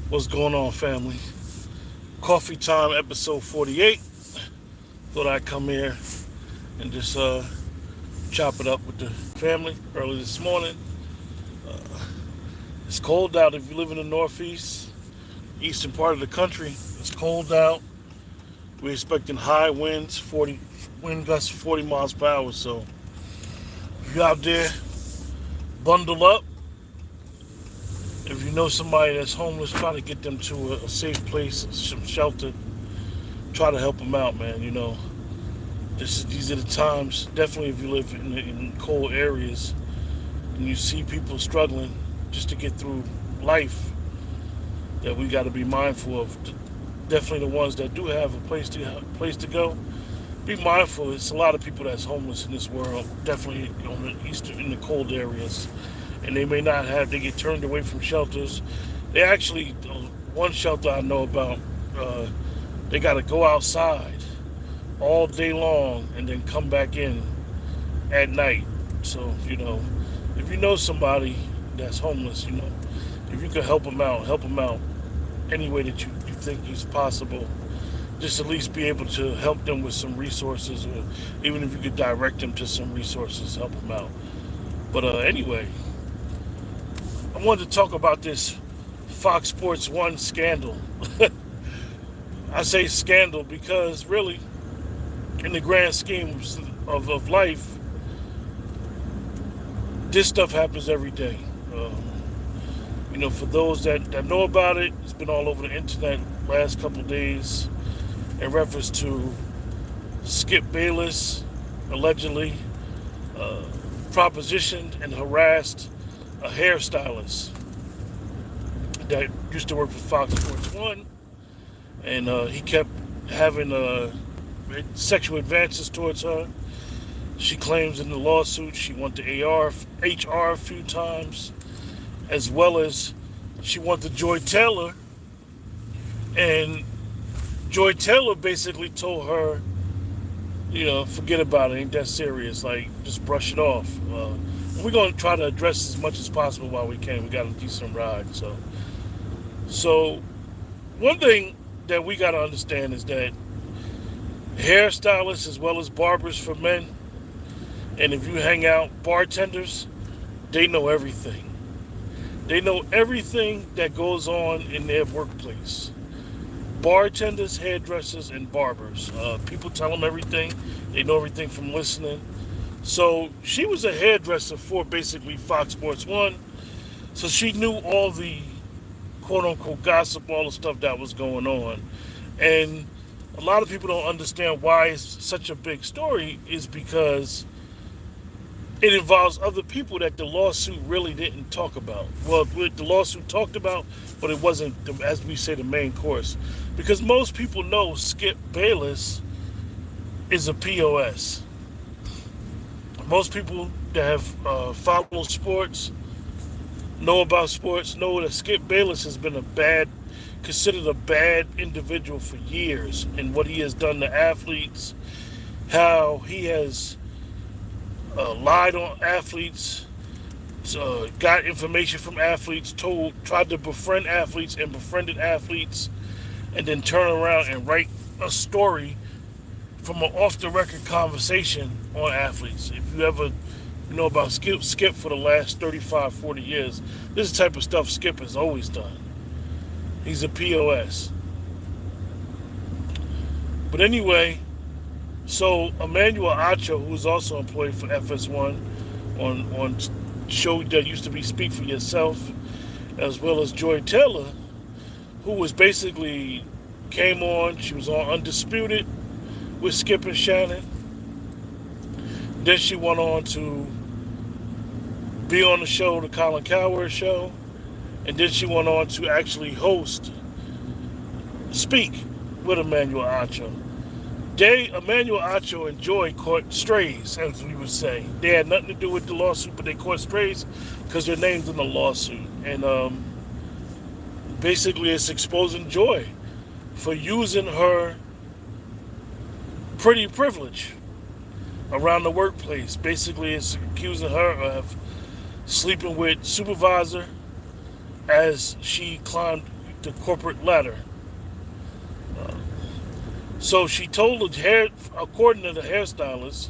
What's going on, family? Coffee time, episode 48. Thought I'd come here and just chop it up with the family early this morning. Uh, it's cold out if you live in the Northeast, eastern part of the country. It's cold out. We're expecting high winds, 40 wind gusts 40 miles per hour. So if you're out there, bundle up. If you know somebody that's homeless, try to get them to a safe place, some shelter. Try to help them out, man. These are the times. Definitely, if you live in cold areas and you see people struggling just to get through life, that we got to be mindful of. Definitely, the ones that do have a place to go. Be mindful. It's a lot of people that's homeless in this world. Definitely on the eastern, in the cold areas, and they may not have. They get turned away from shelters. They actually, one shelter I know about, they got to go outside all day long and then come back in at night. So, if you know somebody that's homeless, if you can help them out any way that you think is possible. Just at least be able to help them with some resources, or even if you could direct them to some resources, help them out. But anyway, I wanted to talk about this Fox Sports 1 scandal. I say scandal because really, in the grand scheme of life, this stuff happens every day. For those that know about it, it's been all over the internet last couple of days in reference to Skip Bayless allegedly propositioned and harassed a hairstylist that used to work for Fox Sports 1, and he kept having sexual advances towards her. She claims in the lawsuit she went to HR a few times, as well as she went to Joy Taylor, and Joy Taylor basically told her, forget about it, ain't that serious, like, just brush it off. We're going to try to address as much as possible while we can. We got a decent ride. So one thing that we got to understand is that hairstylists as well as barbers for men, and if you hang out, bartenders, they know everything. They know everything that goes on in their workplace. Bartenders, hairdressers, and barbers. People tell them everything. They know everything from listening. So she was a hairdresser for basically Fox Sports 1. So she knew all the quote-unquote gossip, all the stuff that was going on. And a lot of people don't understand why it's such a big story is because it involves other people that the lawsuit really didn't talk about. Well, the lawsuit talked about, but it wasn't, as we say, the main course. Because most people know Skip Bayless is a POS. Most people that have followed sports, know about sports, know that Skip Bayless has been considered a bad individual for years, and what he has done to athletes, how he has lied on athletes, got information from athletes, tried to befriend athletes and befriended athletes, and then turn around and write a story from an off-the-record conversation on athletes. If you ever know about Skip for the last 35, 40 years, this is the type of stuff Skip has always done. He's a POS. But anyway, so Emmanuel Acho, who is also employed for FS1 on show that used to be Speak for Yourself, as well as Joy Taylor, who was basically came on, she was on Undisputed with Skip and Shannon. Then she went on to be on the show, the Colin Cowherd show, and then she went on to actually host Speak with Emmanuel Acho. Emmanuel Acho and Joy caught strays, as we would say. They had nothing to do with the lawsuit, but they caught strays because their names in the lawsuit. And basically it's exposing Joy for using her pretty privilege around the workplace. Basically it's accusing her of sleeping with supervisor as she climbed the corporate ladder. Uh, so she told the hair, according to the hairstylist,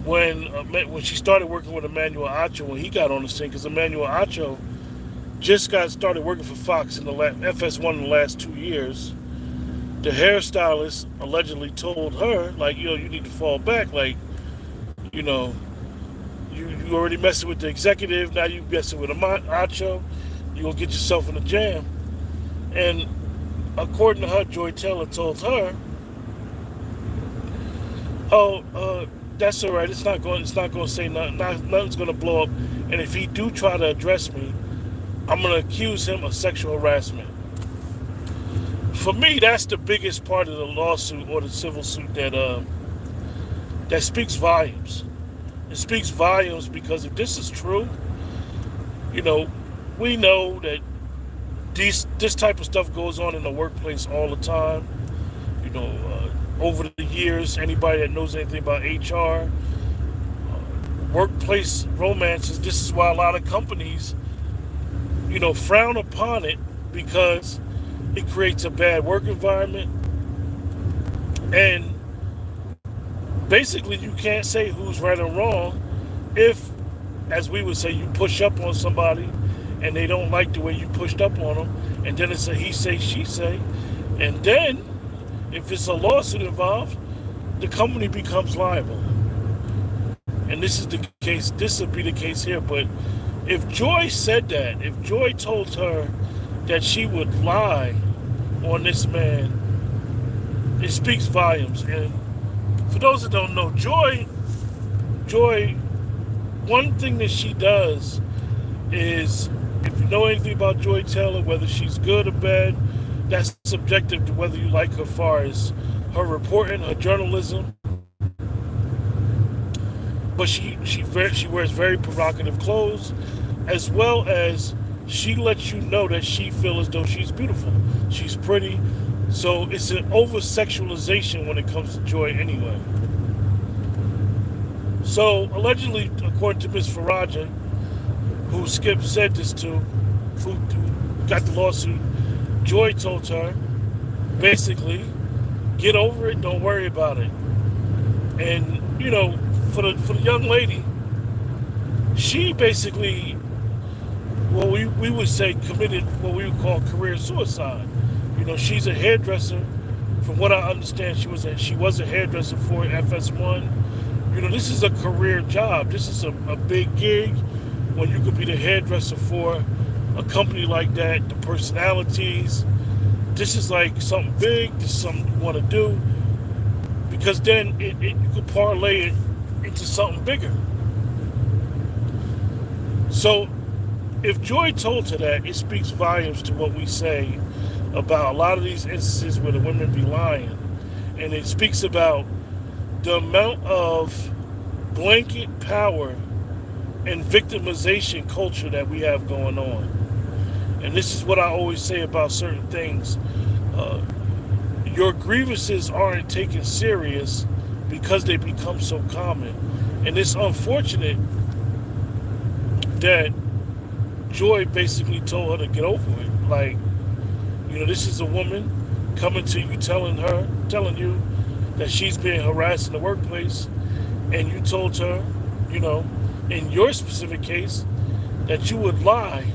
when she started working with Emmanuel Acho, when he got on the scene, because Emmanuel Acho just got started working for Fox in the FS1 in the last 2 years. The hairstylist allegedly told her, like, you need to fall back. Like, you know, you already messing with the executive, now you messing with Acho, you gonna get yourself in a jam. And according to her, Joy Taylor told her, that's all right. It's not going to say nothing. Nothing's going to blow up. And if he do try to address me, I'm going to accuse him of sexual harassment. For me, that's the biggest part of the lawsuit or the civil suit that speaks volumes. It speaks volumes because if this is true, we know that this type of stuff goes on in the workplace all the time. Over the years, anybody that knows anything about HR, workplace romances, this is why a lot of companies, frown upon it because it creates a bad work environment. And basically, you can't say who's right or wrong if, as we would say, you push up on somebody and they don't like the way you pushed up on them, and then it's a he say, she say, and then if it's a lawsuit involved, the company becomes liable. And this is the case, this would be the case here. But if Joy said that, if Joy told her that she would lie on this man, it speaks volumes. And for those that don't know, Joy, one thing that she does is, if you know anything about Joy Taylor, whether she's good or bad, that's subjective to whether you like her as far as her reporting, her journalism. But she wears very provocative clothes, as well as she lets you know that she feels as though she's beautiful. She's pretty. So it's an over-sexualization when it comes to Joy anyway. So allegedly, according to Ms. Faraja, who Skip said this to, who got the lawsuit, Joy told her, basically, get over it, don't worry about it. And, for the young lady, she basically, we would say, committed what we would call career suicide. She's a hairdresser. From what I understand, she was a hairdresser for FS1. This is a career job. This is a big gig when you could be the hairdresser for a company like that, the personalities. This is like something big. This is something you want to do, because then you could parlay it into something bigger. So if Joy told her that, it speaks volumes to what we say about a lot of these instances where the women be lying. And it speaks about the amount of blanket power and victimization culture that we have going on. And this is what I always say about certain things. Your grievances aren't taken serious because they become so common. And it's unfortunate that Joy basically told her to get over it. Like, this is a woman coming to you telling you that she's being harassed in the workplace, and you told her, in your specific case, that you would lie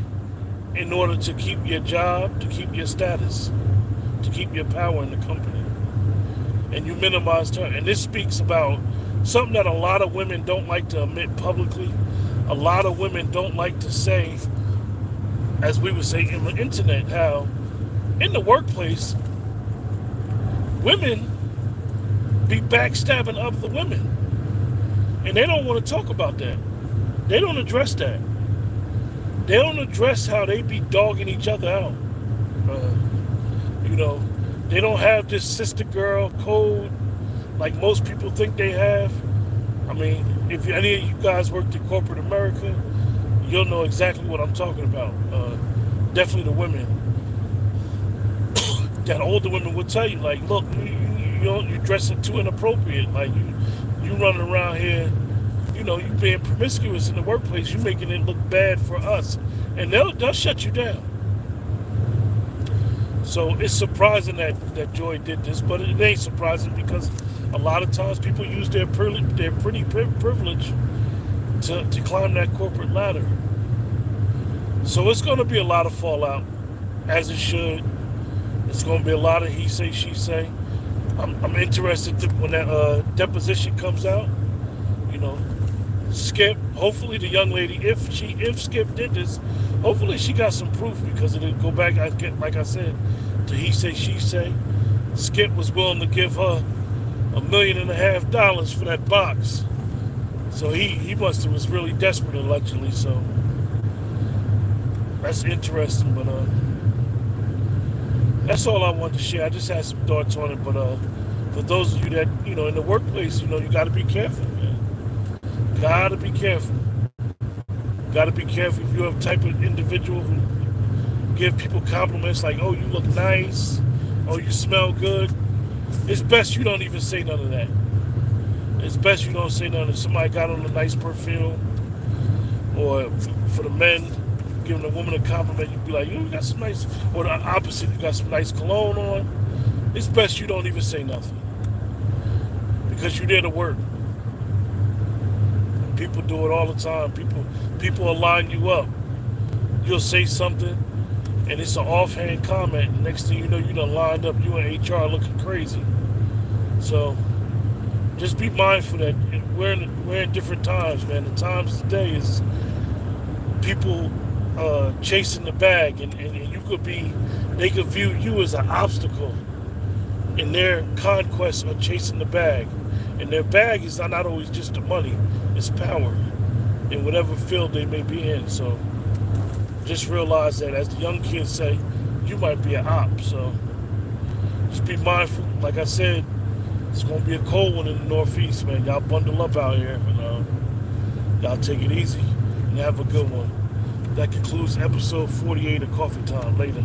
in order to keep your job, to keep your status, to keep your power in the company. And you minimized her. And this speaks about something that a lot of women don't like to admit publicly. A lot of women don't like to say, as we would say in the internet, how in the workplace, women be backstabbing other women. And they don't want to talk about that. They don't address that. They don't address how they be dogging each other out. They don't have this sister girl code like most people think they have. I mean, if any of you guys worked in corporate America, you'll know exactly what I'm talking about. Definitely the women. That older women would tell you, like, look, you're dressing too inappropriate. Like, you running around here, you being promiscuous in the workplace. You making it look bad for us, and they'll shut you down. So it's surprising that Joy did this, but it ain't surprising because a lot of times people use their pretty privilege to climb that corporate ladder. So it's going to be a lot of fallout, as it should. It's going to be a lot of he say, she say. I'm interested when that deposition comes out. You know, Skip. Hopefully, the young lady, if Skip did this, hopefully she got some proof because it'll go back. Like I said, to he say, she say. Skip was willing to give her $1.5 million for that box. So he must have was really desperate allegedly. So that's interesting, but that's all I wanted to share. I just had some thoughts on it, but for those of you that, you know, in the workplace, you know, you got to be careful, man. Got to be careful. Got to be careful if you're a type of individual who give people compliments like, oh, you look nice, oh, you smell good. It's best you don't even say none of that. It's best you don't say none of it. Somebody got on a nice perfume, or for the men, giving a woman a compliment, you'd be like, you got some nice, or the opposite, you got some nice cologne on. It's best you don't even say nothing because you're there to work. People do it all the time. People will line you up. You'll say something, and it's an offhand comment. Next thing you know, you done lined up. You in HR looking crazy. So just be mindful that we're in different times, man. The times today is people chasing the bag, and you could be, they could view you as an obstacle in their conquest of chasing the bag. And their bag is not always just the money, it's power in whatever field they may be in. So just realize that, as the young kids say, you might be an op. So just be mindful. Like I said, it's going to be a cold one in the Northeast, man. Y'all bundle up out here. Y'all take it easy and have a good one. That concludes episode 48 of Coffee Time. Later.